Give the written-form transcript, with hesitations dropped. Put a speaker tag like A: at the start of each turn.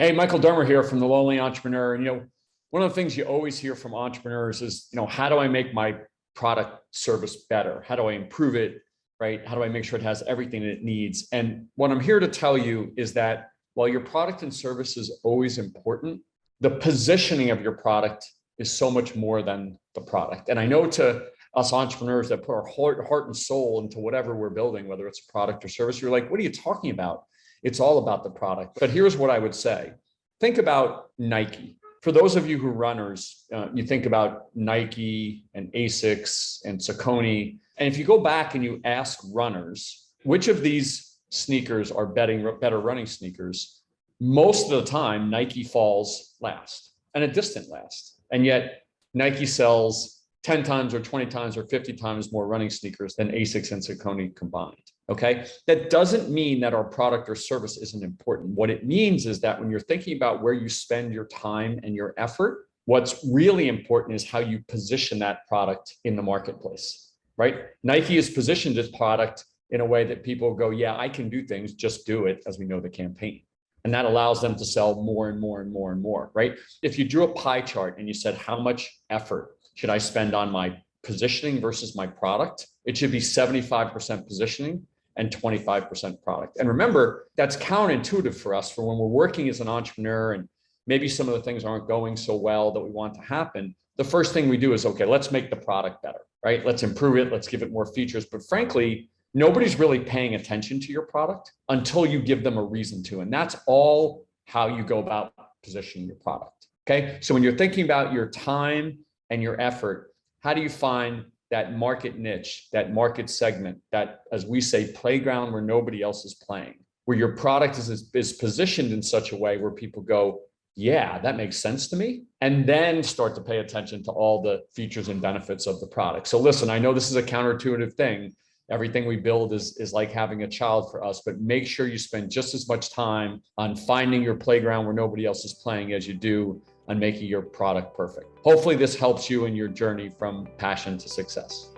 A: Hey, Michael Dermer here from The Lonely Entrepreneur. And, one of the things you always hear from entrepreneurs is, how do I make my product service better? How do I improve it, right? How do I make sure it has everything it needs? And what I'm here to tell you is that while your product and service is always important, the positioning of your product is so much more than the product. And I know to us entrepreneurs that put our heart and soul into whatever we're building, whether it's a product or service, you're like, what are you talking about? It's all about the product. But here's what I would say. Think about Nike. For those of you who are runners, you think about Nike and ASICS and Saucony. And if you go back and you ask runners, which of these sneakers are better running sneakers, most of the time, Nike falls last and a distant last. And yet Nike sells 10 times or 20 times or 50 times more running sneakers than ASICS and Saucony combined. Okay. That doesn't mean that our product or service isn't important. What it means is that when you're thinking about where you spend your time and your effort, what's really important is how you position that product in the marketplace, right? Nike has positioned its product in a way that people go, yeah, I can do things, just do it, as we know the campaign. And that allows them to sell more and more and more and more, right? If you drew a pie chart and you said, how much effort should I spend on my positioning versus my product? It should be 75% positioning and 25% product. And remember, that's counterintuitive for us for when we're working as an entrepreneur and maybe some of the things aren't going so well that we want to happen. The first thing we do is, okay, let's make the product better, right? Let's improve it. Let's give it more features. But frankly, nobody's really paying attention to your product until you give them a reason to. And that's all how you go about positioning your product. Okay. So when you're thinking about your time and your effort, how do you find that market niche, that market segment, that, as we say, playground where nobody else is playing, where your product is positioned in such a way where people go, yeah, that makes sense to me, and then start to pay attention to all the features and benefits of the product. So listen, I know this is a counterintuitive thing. Everything we build is like having a child for us, but make sure you spend just as much time on finding your playground where nobody else is playing as you do on making your product perfect. Hopefully this helps you in your journey from passion to success.